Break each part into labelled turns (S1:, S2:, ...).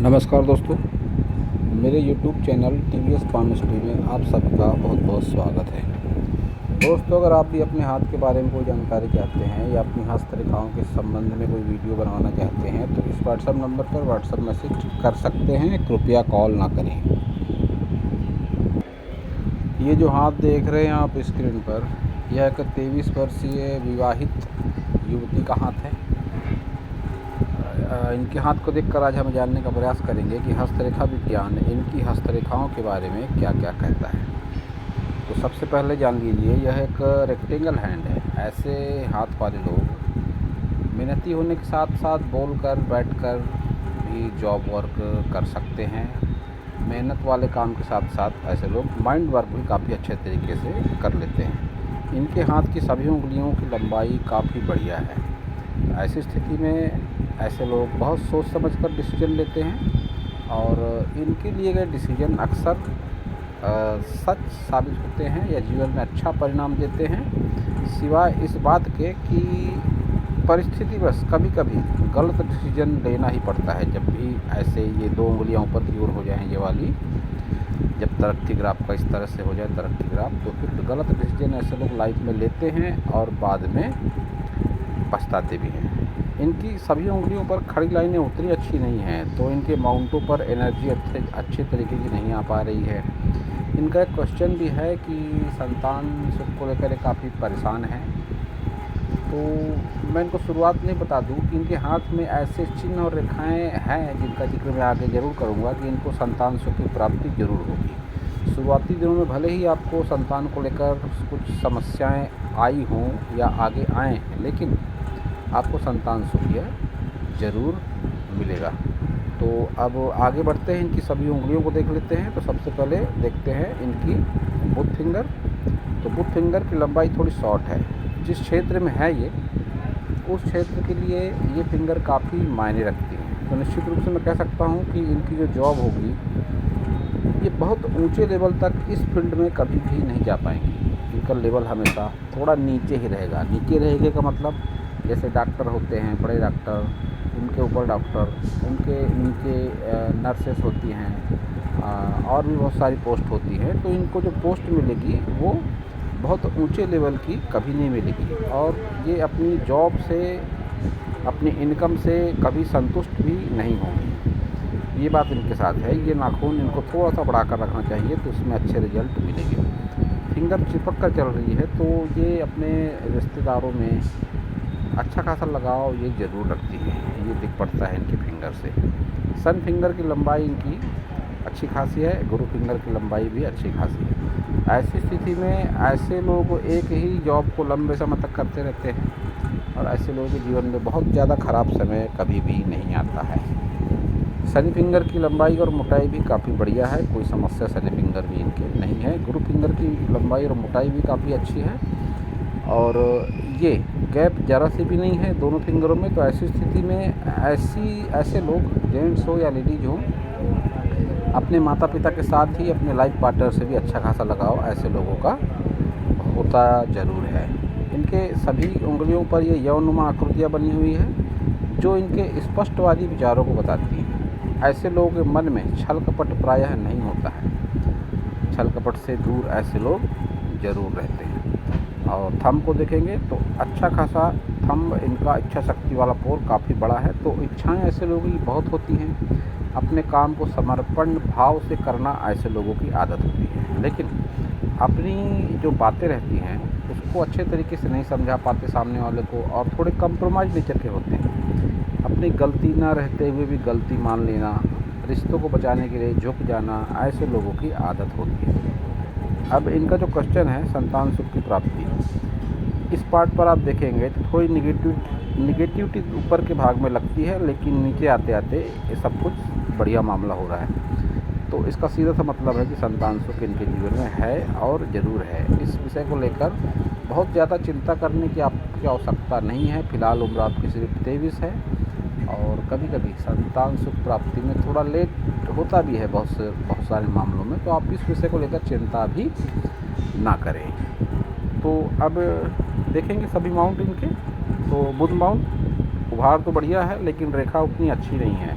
S1: नमस्कार दोस्तों, मेरे YouTube channel TVS palm history में आप सभी का बहुत बहुत स्वागत है। दोस्तों, अगर आप भी अपने हाथ के बारे में कोई जानकारी चाहते हैं या अपनी हस्तरेखाओं के संबंध में कोई वीडियो बनवाना चाहते हैं तो इस व्हाट्सएप नंबर पर व्हाट्सएप मैसेज कर सकते हैं, कृपया कॉल ना करें। ये जो हाथ देख रहे हैं आप स्क्रीन पर, यह एक 23 वर्षीय विवाहित युवती का हाथ है। इनके हाथ को देखकर आज हम जानने का प्रयास करेंगे कि हस्तरेखा विज्ञान इनकी हस्तरेखाओं के बारे में क्या क्या कहता है। तो सबसे पहले जान लीजिए, यह एक रेक्टेंगल हैंड है। ऐसे हाथ वाले लोग मेहनती होने के साथ साथ बोलकर बैठकर भी जॉब वर्क कर सकते हैं। मेहनत वाले काम के साथ साथ ऐसे लोग माइंड वर्क भी काफ़ी अच्छे तरीके से कर लेते हैं। इनके हाथ की सभी उंगलियों की लंबाई काफ़ी बढ़िया है। ऐसी स्थिति में ऐसे लोग बहुत सोच समझकर डिसीजन लेते हैं और इनके लिए गए डिसीजन अक्सर सच साबित होते हैं या जीवन में अच्छा परिणाम देते हैं, सिवाय इस बात के कि परिस्थिति बस कभी कभी गलत डिसीजन लेना ही पड़ता है। जब भी ऐसे ये दो उंगलियां ऊपर की ओर हो जाएं, ये वाली जब तरक्की ग्राफ का इस तरह से हो जाए तरक्की ग्राफ, तो फिर गलत डिसीजन ऐसे लोग लाइफ में लेते हैं और बाद में पछताते भी हैं। इनकी सभी उंगलियों पर खड़ी लाइनें उतनी अच्छी नहीं हैं, तो इनके माउंटों पर एनर्जी अच्छे तरीके की नहीं आ पा रही है। इनका एक क्वेश्चन भी है कि संतान सुख को लेकर काफ़ी परेशान है। तो मैं इनको शुरुआत में बता दूं कि इनके हाथ में ऐसे चिन्ह और रेखाएं हैं जिनका जिक्र मैं आगे ज़रूर करूंगा कि इनको संतान सुख की प्राप्ति जरूर होगी। शुरुआती दिनों में भले ही आपको संतान को लेकर कुछ समस्याएं आई हों या आगे आएँ, लेकिन आपको संतान सुख यह ज़रूर मिलेगा। तो अब आगे बढ़ते हैं, इनकी सभी उंगलियों को देख लेते हैं। तो सबसे पहले देखते हैं इनकी बुथ फिंगर। तो बुथ फिंगर की लंबाई थोड़ी शॉर्ट है। जिस क्षेत्र में है ये, उस क्षेत्र के लिए ये फिंगर काफ़ी मायने रखती है। तो निश्चित रूप से मैं कह सकता हूँ कि इनकी जो जॉब होगी, ये बहुत ऊंचे लेवल तक इस फील्ड में कभी भी नहीं जा पाएंगी। इनका लेवल हमेशा थोड़ा नीचे ही रहेगा। नीचे रहेगा का मतलब जैसे डॉक्टर होते हैं, बड़े डॉक्टर, उनके ऊपर डॉक्टर, उनके नीचे नर्सेस होती हैं और भी बहुत सारी पोस्ट होती हैं। तो इनको जो पोस्ट मिलेगी वो बहुत ऊंचे लेवल की कभी नहीं मिलेगी और ये अपनी जॉब से, अपनी इनकम से कभी संतुष्ट भी नहीं होंगी। ये बात इनके साथ है। ये नाखून इनको थोड़ा सा बढ़ाकर रखना चाहिए तो उसमें अच्छे रिजल्ट मिलेंगे। फिंगर चिपक कर चल रही है तो ये अपने रिश्तेदारों में अच्छा खासा लगाव ये ज़रूर रखती है, ये दिख पड़ता है इनके फिंगर से। सन फिंगर की लंबाई इनकी अच्छी खासी है, गुरु फिंगर की लंबाई भी अच्छी खासी है। ऐसी स्थिति में ऐसे लोग एक ही जॉब को लंबे समय तक करते रहते हैं और ऐसे लोगों के जीवन में बहुत ज़्यादा ख़राब समय कभी भी नहीं आता है। शनि फिंगर की लंबाई और मोटाई भी काफ़ी बढ़िया है, कोई समस्या शनि फिंगर भी इनके नहीं है। गुरु फिंगर की लंबाई और मोटाई भी काफ़ी अच्छी है और ये गैप ज़रा से भी नहीं है दोनों फिंगरों में। तो ऐसी स्थिति में ऐसे लोग, जेंट्स हो या लेडीज हो, अपने माता पिता के साथ ही अपने लाइफ पार्टनर से भी अच्छा खासा लगाव ऐसे लोगों का होता ज़रूर है। इनके सभी उंगलियों पर ये यौनुमा आकृतियाँ बनी हुई है जो इनके स्पष्टवादी विचारों को बताती हैं। ऐसे लोगों के मन में छल कपट प्रायः नहीं होता है। छल कपट से दूर ऐसे लोग ज़रूर रहते हैं। और थंब को देखेंगे तो अच्छा खासा थंब इनका, इच्छा शक्ति वाला पोर काफ़ी बड़ा है। तो इच्छाएं ऐसे लोगों की बहुत होती हैं। अपने काम को समर्पण भाव से करना ऐसे लोगों की आदत होती है, लेकिन अपनी जो बातें रहती हैं उसको अच्छे तरीके से नहीं समझा पाते सामने वाले को और थोड़े कंप्रोमाइज़ नेचर के होते हैं। अपनी गलती ना रहते हुए भी गलती मान लेना, रिश्तों को बचाने के लिए झुक जाना, ऐसे लोगों की आदत होती है। अब इनका जो क्वेश्चन है संतान सुख की प्राप्ति, इस पार्ट पर आप देखेंगे तो थोड़ी निगेटिविटी ऊपर के भाग में लगती है, लेकिन नीचे आते आते ये सब कुछ बढ़िया मामला हो रहा है। तो इसका सीधा सा मतलब है कि संतान सुख इनके जीवन में है और ज़रूर है। इस विषय को लेकर बहुत ज़्यादा चिंता करने की आपकी आवश्यकता नहीं है। फिलहाल उम्र आपकी सिर्फ 23 है और कभी कभी संतान सुख प्राप्ति में थोड़ा लेट होता भी है बहुत सारे मामलों में। तो आप इस विषय को लेकर चिंता भी ना करें। तो अब देखेंगे सभी माउंट इनके। तो बुध माउंट उभार तो बढ़िया है, लेकिन रेखा उतनी अच्छी नहीं है।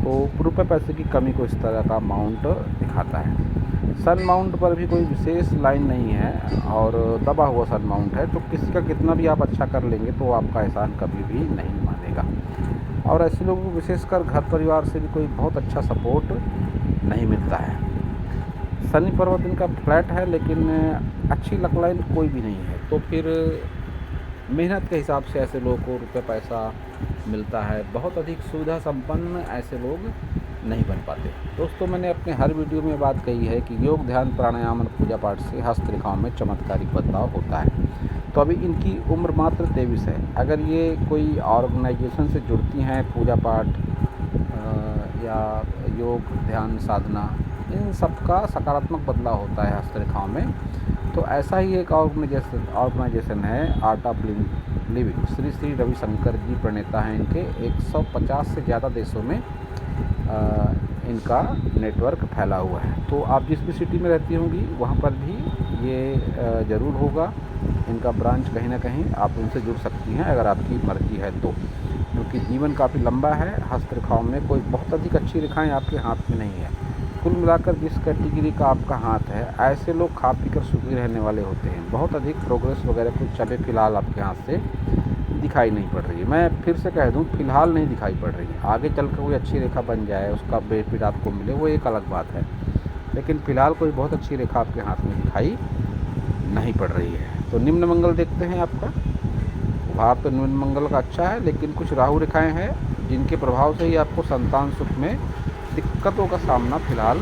S1: तो रुपये पैसे की कमी को इस तरह का माउंट दिखाता है। सन माउंट पर भी कोई विशेष लाइन नहीं है और दबा हुआ सन माउंट है, तो किसी का कितना भी आप अच्छा कर लेंगे तो आपका एहसान कभी भी नहीं मानेगा। और ऐसे लोगों को विशेषकर घर परिवार से भी कोई बहुत अच्छा सपोर्ट नहीं मिलता है। शनि पर्वत इनका फ्लैट है, लेकिन अच्छी लक लाइन कोई भी नहीं है, तो फिर मेहनत के हिसाब से ऐसे लोगों को रुपये पैसा मिलता है। बहुत अधिक सुविधा संपन्न ऐसे लोग नहीं बन पाते। दोस्तों, मैंने अपने हर वीडियो में बात कही है कि योग, ध्यान, प्राणायाम और पूजा पाठ से हस्तरेखाओं में चमत्कारिक बदलाव होता है। तो अभी इनकी उम्र मात्र 23 है। अगर ये कोई ऑर्गेनाइजेशन से जुड़ती हैं, पूजा पाठ या योग, ध्यान, साधना, इन सब का सकारात्मक बदलाव होता है हस्तरेखाओं में। तो ऐसा ही एक ऑर्गेनाइजेशन है Art of Living. Shri Shri Ravishankar ji प्रणेता हैं इनके। 150 से ज़्यादा देशों में इनका नेटवर्क फैला हुआ है। तो आप जिस भी सिटी में रहती होंगी वहाँ पर भी ये ज़रूर होगा। इनका ब्रांच कहीं ना कहीं आप उनसे जुड़ सकती हैं अगर आपकी मर्ज़ी है तो, क्योंकि जीवन काफ़ी लंबा है। हस्तरेखाओं में कोई बहुत अधिक अच्छी रेखाएं आपके हाथ में नहीं है। कुल मिलाकर जिस कैटेगरी का आपका हाथ है, ऐसे लोग खा पी कर सुखी रहने वाले होते हैं। बहुत अधिक प्रोग्रेस वगैरह कुछ अभी फ़िलहाल आपके हाथ से दिखाई नहीं पड़ रही है। मैं फिर से कह दूं, फ़िलहाल नहीं दिखाई पड़ रही है। आगे चल कर कोई अच्छी रेखा बन जाए, उसका बेनिफिट आपको मिले, वो एक अलग बात है, लेकिन फ़िलहाल कोई बहुत अच्छी रेखा आपके हाथ में दिखाई नहीं पड़ रही है। तो निम्न मंगल देखते हैं आपका। उभार तो निम्न मंगल का अच्छा है, लेकिन कुछ राहु रेखाएँ हैं जिनके प्रभाव से ही आपको संतान सुख में दिक्कतों का सामना फ़िलहाल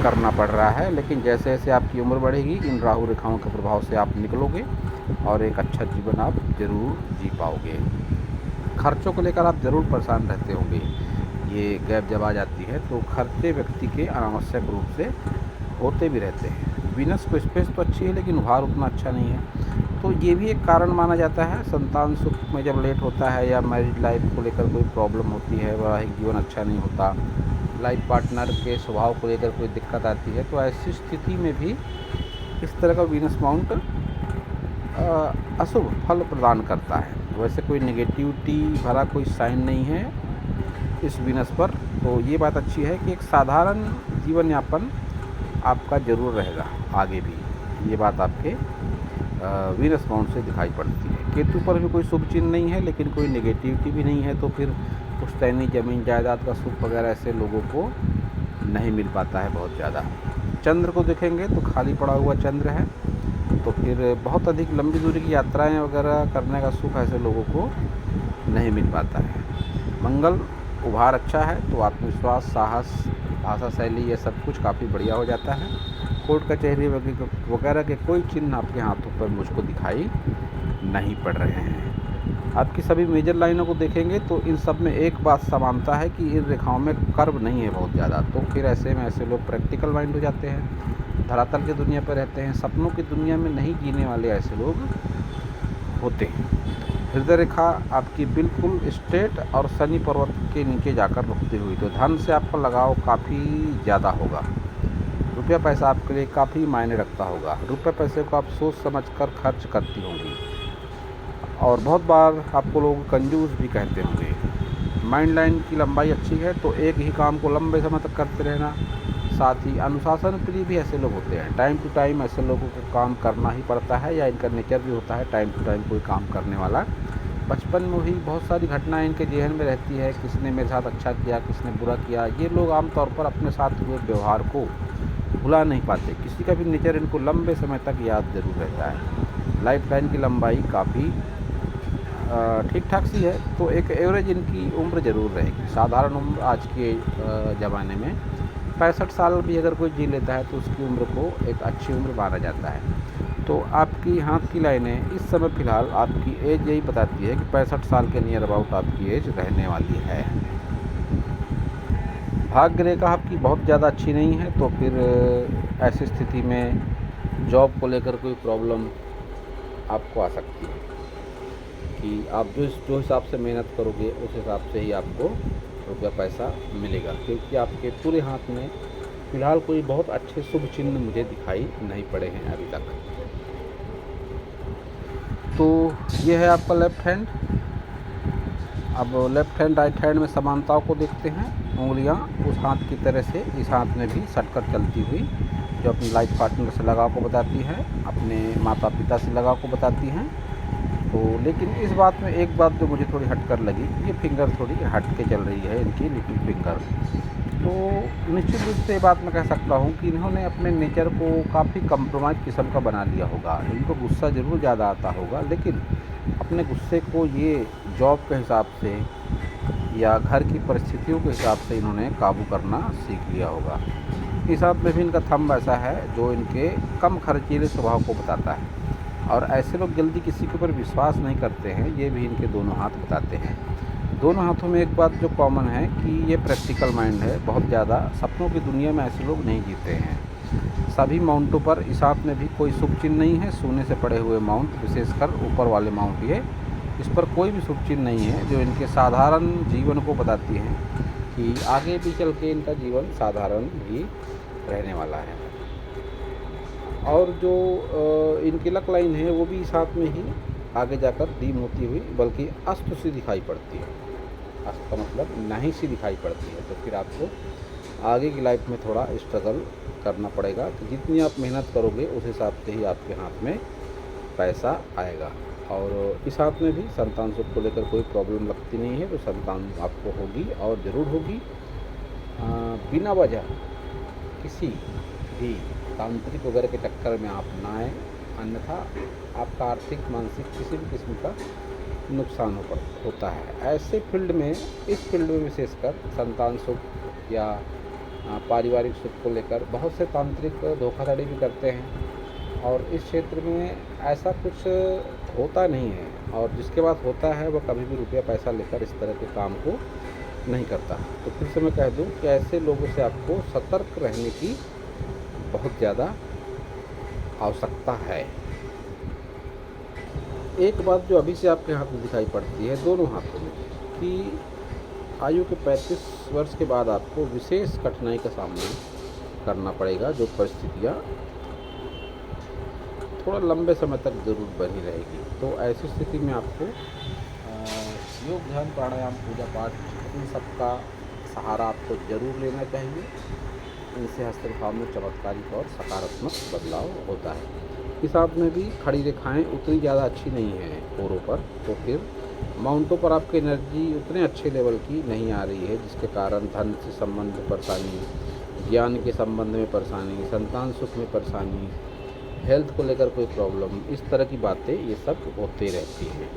S1: करना पड़ रहा है। लेकिन जैसे जैसे आपकी उम्र बढ़ेगी, इन राहु रेखाओं के प्रभाव से आप निकलोगे और एक अच्छा जीवन आप ज़रूर जी पाओगे। खर्चों को लेकर आप ज़रूर परेशान रहते होंगे। ये गैप जब आ जाती है तो खर्चे व्यक्ति के अनावश्यक रूप से होते भी रहते हैं। वीनस को स्पेस तो अच्छी है, लेकिन उभार उतना अच्छा नहीं है, तो ये भी एक कारण माना जाता है। संतान सुख में जब लेट होता है या मैरिज लाइफ को लेकर कोई प्रॉब्लम होती है, वैवाहिक जीवन अच्छा नहीं होता, लाइफ पार्टनर के स्वभाव को लेकर कोई दिक्कत आती है, तो ऐसी स्थिति में भी इस तरह का वीनस माउंट अशुभ फल प्रदान करता है। वैसे कोई नेगेटिविटी भरा कोई साइन नहीं है इस वीनस पर, तो ये बात अच्छी है कि एक साधारण जीवन यापन आपका ज़रूर रहेगा आगे भी। ये बात आपके वीनस माउंट से दिखाई पड़ती है। केतु पर भी कोई शुभ चिन्ह नहीं है, लेकिन कोई नेगेटिविटी भी नहीं है, तो फिर पुश्तैनी ज़मीन जायदाद का सुख वगैरह ऐसे लोगों को नहीं मिल पाता है बहुत ज़्यादा। चंद्र को देखेंगे तो खाली पड़ा हुआ चंद्र है, तो फिर बहुत अधिक लंबी दूरी की यात्राएं वगैरह करने का सुख ऐसे लोगों को नहीं मिल पाता है। मंगल उभार अच्छा है, तो आत्मविश्वास, साहस, भाषा शैली, ये सब कुछ काफ़ी बढ़िया हो जाता है। कोर्ट कचहरी वगैरह के कोई चिन्ह आपके हाथों पर मुझको दिखाई नहीं पड़ रहे हैं। आपकी सभी मेजर लाइनों को देखेंगे तो इन सब में एक बात समानता है कि इन रेखाओं में कर्व नहीं है बहुत ज़्यादा। तो फिर ऐसे में ऐसे लोग प्रैक्टिकल माइंड हो जाते हैं, धरातल की दुनिया पर रहते हैं, सपनों की दुनिया में नहीं जीने वाले ऐसे लोग होते हैं। हृदय रेखा आपकी बिल्कुल स्ट्रेट और शनि पर्वत के नीचे जाकर रुकती हुई, तो धन से आपका लगाव काफ़ी ज़्यादा होगा। रुपया पैसा आपके लिए काफ़ी मायने रखता होगा। रुपये पैसे को आप सोच समझ कर खर्च करती होंगी, और बहुत बार आपको लोग कंजूस भी कहते होंगे। माइंड लाइन की लंबाई अच्छी है, तो एक ही काम को लंबे समय तक करते रहना। साथ ही अनुशासन प्रिय भी ऐसे लोग होते हैं। टाइम टू टाइम ऐसे लोगों को काम करना ही पड़ता है, या इनका नेचर भी होता है टाइम टू टाइम कोई काम करने वाला। बचपन में ही बहुत सारी घटनाएं इनके जेहन में रहती है, किसने मेरे साथ अच्छा किया, किसने बुरा किया। ये लोग आमतौर पर अपने साथ हुए व्यवहार को भुला नहीं पाते। किसी का भी नेचर इनको लंबे समय तक याद ज़रूर रहता है। लाइफ लाइन की लंबाई काफ़ी ठीक ठाक सी है, तो एक एवरेज इनकी उम्र ज़रूर रहेगी। साधारण उम्र आज के ज़माने में 65 साल भी अगर कोई जी लेता है तो उसकी उम्र को एक अच्छी उम्र माना जाता है। तो आपकी हाथ की लाइनें इस समय फ़िलहाल आपकी एज यही बताती है कि 65 साल के नियर अबाउट आपकी एज रहने वाली है। भाग्य रेखा आपकी बहुत ज़्यादा अच्छी नहीं है, तो फिर ऐसी स्थिति में जॉब को लेकर कोई प्रॉब्लम आपको आ सकती है कि आप जो हिसाब से मेहनत करोगे उस हिसाब से ही आपको रुपया पैसा मिलेगा, क्योंकि आपके पूरे हाथ में फ़िलहाल कोई बहुत अच्छे शुभ चिन्ह मुझे दिखाई नहीं पड़े हैं अभी तक। तो ये है आपका लेफ्ट हैंड, अब लेफ़्ट हैंड राइट हैंड में समानताओं को देखते हैं। उंगलियां उस हाथ की तरह से इस हाथ में भी सटकर चलती हुई, जो अपनी लाइफ पार्टनर से लगाव को बताती है, अपने माता पिता से लगाव को बताती हैं। तो लेकिन इस बात में एक बात जो मुझे थोड़ी हटकर लगी, ये फिंगर थोड़ी हट के चल रही है, इनकी लिटिल फिंगर। तो निश्चित रूप से ये बात मैं कह सकता हूँ कि इन्होंने अपने नेचर को काफ़ी कंप्रोमाइज़ किस्म का बना लिया होगा। इनको गुस्सा ज़रूर ज़्यादा आता होगा, लेकिन अपने गुस्से को ये जॉब के हिसाब से या घर की परिस्थितियों के हिसाब से इन्होंने काबू करना सीख लिया होगा। इस हाथ में भी इनका थंब ऐसा है जो इनके कम खर्चीले स्वभाव को बताता है, और ऐसे लोग जल्दी किसी के ऊपर विश्वास नहीं करते हैं, ये भी इनके दोनों हाथ बताते हैं। दोनों हाथों में एक बात जो कॉमन है कि ये प्रैक्टिकल माइंड है, बहुत ज़्यादा सपनों की दुनिया में ऐसे लोग नहीं जीते हैं। सभी माउंटों पर इस हाथ में भी कोई शुभ चिन्ह नहीं है। सोने से पड़े हुए माउंट, विशेषकर ऊपर वाले माउंट, ये इस पर कोई भी शुभ चिन्ह नहीं है, जो इनके साधारण जीवन को बताती हैं कि आगे भी चल के इनका जीवन साधारण ही रहने वाला है। और जो इनकी लक लाइन है वो भी इस हाथ में ही आगे जाकर डीम होती हुई, बल्कि अस्त सी दिखाई पड़ती है। अस्त का मतलब नहीं सी दिखाई पड़ती है। तो फिर आपको आगे की लाइफ में थोड़ा स्ट्रगल करना पड़ेगा कि जितनी आप मेहनत करोगे उस हिसाब से ही आपके हाथ में पैसा आएगा। और इस हाथ में भी संतान सुख को लेकर कोई प्रॉब्लम लगती नहीं है, तो संतान आपको होगी और ज़रूर होगी। बिना वजह किसी भी तांत्रिक वगैरह के चक्कर में आप ना आए, अन्यथा आपका आर्थिक मानसिक किसी भी किस्म का नुकसान होता है। ऐसे फील्ड में, इस फील्ड में विशेषकर संतान सुख या पारिवारिक सुख को लेकर बहुत से तांत्रिक धोखाधड़ी भी करते हैं, और इस क्षेत्र में ऐसा कुछ होता नहीं है, और जिसके पास होता है वह कभी भी रुपया पैसा लेकर इस तरह के काम को नहीं करता। तो फिर से मैं कह दूं कि ऐसे लोगों से आपको सतर्क रहने की बहुत ज़्यादा आवश्यकता है। एक बात जो अभी से आपके हाथ में दिखाई पड़ती है, दोनों हाथों में, कि आयु के 35 वर्ष के बाद आपको विशेष कठिनाई का सामना करना पड़ेगा, जो परिस्थितियाँ थोड़ा लंबे समय तक ज़रूर बनी रहेगी। तो ऐसी स्थिति में आपको योग, ध्यान, प्राणायाम, पूजा पाठ, इन सब का सहारा आपको ज़रूर लेना चाहिए। इनसे हस्तरेखाओं में चमत्कारिक और सकारात्मक बदलाव होता है। इस हाथ में भी खड़ी रेखाएं उतनी ज़्यादा अच्छी नहीं हैं पोरों पर, तो फिर माउंटों पर आपकी एनर्जी उतने अच्छे लेवल की नहीं आ रही है, जिसके कारण धन से संबंध में परेशानी, ज्ञान के संबंध में परेशानी, संतान सुख में परेशानी, हेल्थ को लेकर कोई प्रॉब्लम, इस तरह की बातें ये सब होते रहती हैं।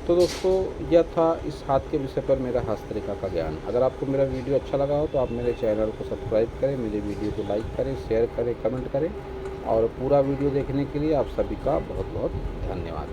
S1: तो दोस्तों, यह था इस हाथ के विषय पर मेरा हस्तरेखा का ज्ञान। अगर आपको मेरा वीडियो अच्छा लगा हो तो आप मेरे चैनल को सब्सक्राइब करें, मेरे वीडियो को लाइक करें, शेयर करें, कमेंट करें, और पूरा वीडियो देखने के लिए आप सभी का बहुत बहुत धन्यवाद।